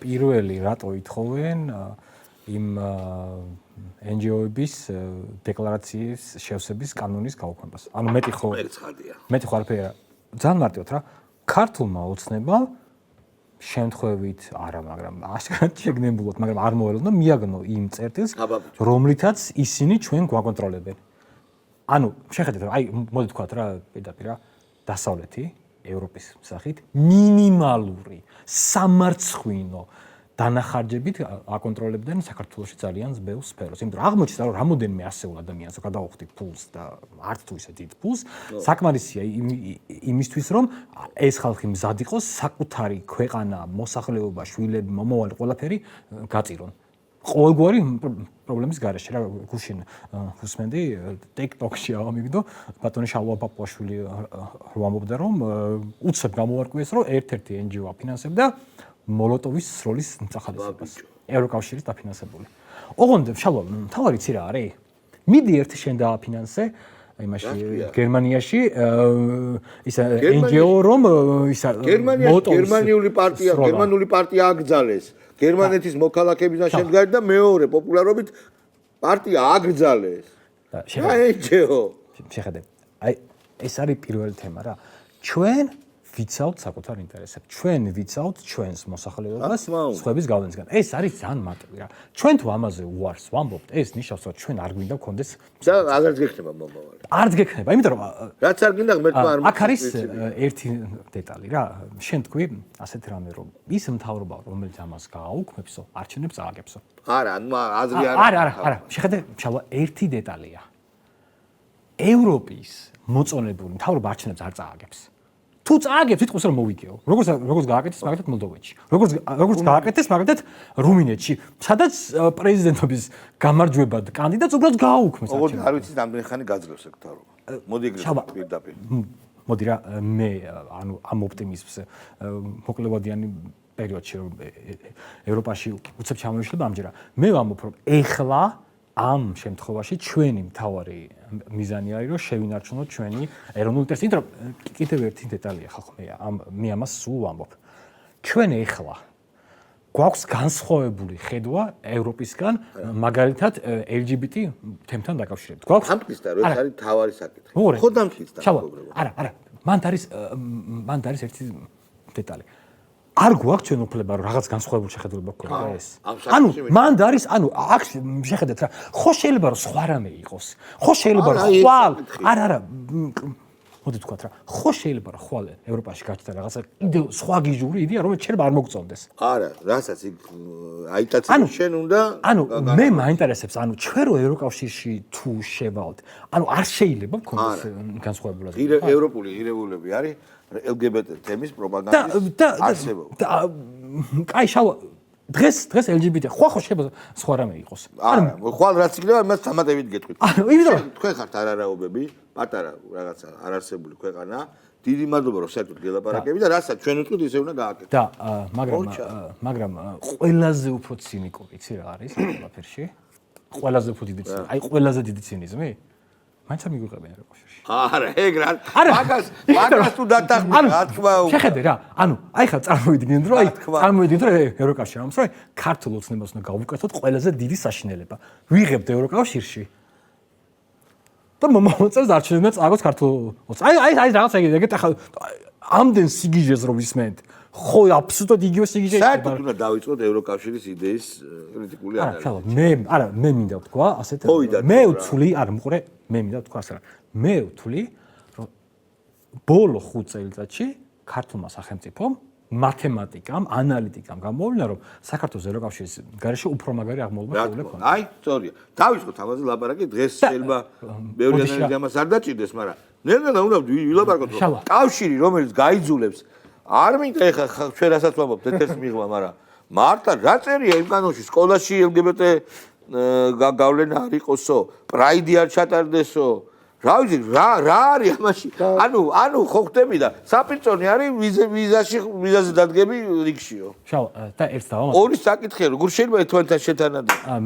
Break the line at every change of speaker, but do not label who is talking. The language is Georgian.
პირველი რატო ითხოვენ იმ NGO-ების დეკლარაციის შევსების კანონის გაუქმებას. ანუ მეტი ხო არაფერი არა. ძალიან მარტივად რა. ქართულმა ოცნებამ შემთხვევით არა, მაგრამ აშკარად შეგნებულად, მაგრამ არ მოელოდნა მიაგნო იმ წერტილს, რომლითაც ისინი ჩვენ გვაკონტროლებენ. ანუ შეხედეთ რა, აი მოდი თქვათ რა, პირდაპირ რა, დასავლეთი ევროპის სახით მინიმალური სამარცხვინო დანახარჯებით აკონტროლებდნენ საქართველოში ძალიან ბევრ სფეროს. იმიტომ რომ აღმოჩნდა რომ რამოდენიმე ასეულ ადამიანს გადავუხდით ფულს და არც თუ ისე დიდ ფულს, საკმარისია იმისთვის რომ ეს ხალხი მზად იყოს საკუთარი ქვეყანა, მოსახლეობა, შვილები, მომავალი ყველაფერი გაწირონ. ყოველგვარი პრობლემის გარეშე რა გუშინ ხუსმენდი TikTok-ში ავამიგდო ბატონი შალვა პაპუაშვილი რო ამბობდა რომ უცებ გამოარკვიეს რომ ერთ-ერთი NGO აფინანსებდა მოლოტოვის სროლის წახალისებას. ევროკავშირის დაფინანსებული. ოღონდ შალვა, თავარი იცი რა არის? მიდი ერთ შენ დააფინანსე იმაში გერმანიაში ისა NGO რომ ისა
გერმანიული პარტია აკრძალეს. გერმანეთის მოქალაქეებიდან შემდგარი და მეორე პოპულარობით პარტია აკრძალეს. რა NGO?
შეხედე. აი ეს არის პირველი თემა რა. ჩვენ ვიცავთ საკუთარ ინტერესებს. ჩვენ ვიცავთ ჩვენს მოსახლეობას სხვების გავლენისგან. ეს არის ძალიან მარტივი რა. ჩვენ თუ ამაზე უარს ვამბობთ, ეს ნიშნავს რომ ჩვენ არ გვინდა გქონდეს
და აღარც გექნება მომავალი.
არც გექნება, იმიტომ რომ
რაც არ გინდა ღმერთმა არ
აქ არის ერთი დეტალი რა. შენ თქვი ასეთ რამე რომ ის მთავრობა რომელიც ამას გააუქმებსო, არჩევნებს ააგებსო.
არა, აზრი
არა. შეხედე, შალვა, ერთი დეტალია. ევროპის მოწონებული მთავრობა არჩევნებს არ წააგებს. თუ წააგებს, იტყვის რომ მოვიგეო. როგორც გააკეთეს მაგალითად მოლდოვეთში. როგორც გააკეთეს მაგალითად რუმინეთში, სადაც პრეზიდენტობის გამარჯვებად კანდიდატს უბრალოდ გააუქმეს.
ოღონდ არ ვიცი რამდენი ხანი გაძლევს ეგ მთავრობა. მოდი ეგრე პირდაპირ.
მოდი რა, მე ანუ ამ ოპტიმიზმს მოკლევადიანი პერიოდში რომ ევროპაში უცებ ჩამოიშლება ამჯერა. მე ვამბობ რომ ეხლა ამ შემთხვევაში ჩვენი მთავარი მიზანი არის რომ შევინარჩუნოთ ჩვენი ეროვნული ინტერესი. იმიტომ რომ კიდევ ერთი დეტალია ხალხო, მე ამას სულ ვამბობ. ჩვენ ეხლა გვაქვს განსხვავებული ხედვა ევროპისგან, მაგალითად LGBT თემთან დაკავშირებით. გვაქვს
ამტკიცდა რომ ეს არის თავარი საკითხი. ხო დამტკიცდა მეგობრებო.
არა, მან არის ერთი დეტალი. არ გვაქვს ჩვენ უფლება რომ რაღაც განსხვავებული შეხედულება გქონდა ეს. ანუ მან არის, ანუ აქ შეხედეთ რა, ხო შეიძლება რომ სხვა რამე იყოს. ხო შეიძლება რომ ხვალ, არა, მოდი თქვათ რა, ხო შეიძლება რომ ხვალ ევროპაში გაჩნდა რაღაცა კიდევ სხვა გიჟური იდეა, რომელიც შეიძლება არ მოგწონდეს.
არა, რასაც იქ აიტაცია შენ უნდა
ანუ მე მაინტერესებს, ანუ ჩვენ რო ევროკავშირში თუ შევალთ, ანუ არ შეიძლება გქონდეს განსხვავებულად.
ევროპული ღირებულები არის LGBT თემის პროპაგანდის არსებობა.
კაი შალვა, დღეს LGBT ხო შეიძლება სხვა რამე იყოს.
არა, ხვალ რაც იქნება, იმას დამატებით გეტყვით.
ანუ იმიტომ რომ
თქვენ ხართ არარაობები, პატარა რაღაცა არარსებული ქვეყანა, დიდი მადლობა რომ საერთოდ გელაპარაკები და რასაც ჩვენ ვიტყვით, ისე უნდა გააკეთოთ.
და მაგრამ ყველაზე უფრო ცინიკური იცი რა არის ყველაფერში? ყველაზე უფრო დიდი ცინიზმი. აი ყველაზე დიდი ცინიზმი? მაინც არ მიგვიყევენ ევროკავშირში.
არა, ეგ რა. მაგას თუ დათანხმდი, რა თქმა უნდა.
შეხედე რა, ანუ აი ხა წარმოვიდგინეთ რომ ევროკავშირში ამას რომ ქართულ ოცნებას უნდა გავუკეთოთ ყველაზე დიდი საშინელება. ვიღებთ ევროკავშირში. და მომავალწელს არჩევნებია წააგოს ქართულ ოცნებას. აი რაღაც ეგეთ ახლა ამდენ სიგიჟეს რომ ისმენთ. ხო, აბსოლუტურად იგივე სიგიჟე.
საერთოდ უნდა დავიწყოთ ევროკავშირის იდეის კრიტიკული ანალიზი.
არა, მე მინდა ვთქვა ასეთ მე ვთვლი, არა, მოყურე, მე მინდა ვთქვა ასე რა. მე ვთვლი, რომ ბოლო 5 წელიწადში ქართულმა სახელმწიფომ მათემატიკამ, ანალიტიკამ გამოავლინა, რომ საქართველოს ევროკავშირის გარეშე უფრო მაგარი აღმავლობა შეუძლია ქონდეს.
აი, სწორია. დავიწყოთ ამაზე ლაპარაკი, დღეს შეიძლება ბევრი ადამიანის ამას არ დაჭირდეს, მაგრამ ნელ-ნელა უნდა ვილაპარაკოთ, რომ კავშირი, რომელიც გაიძულებს არ მინდა ეხლა ჩვენ რასაც ვამბობთ, ეთერს მიღმა, მაგრამ მარტა რა წერია იმ კანონში, სკოლაში LGBT გავლენა არ იყოსო, პრაიდი არ ჩატარდესო. რა ვიცი, რა არის ამაში? ანუ ხო ხდები და საპირწონე არის ვიზაზე დადგები რიგშიო.
შალვა, და ერთს დავამატებ.
ორი საკითხია, როგორ შეიძლება ერთმანეთთან შეთანადო?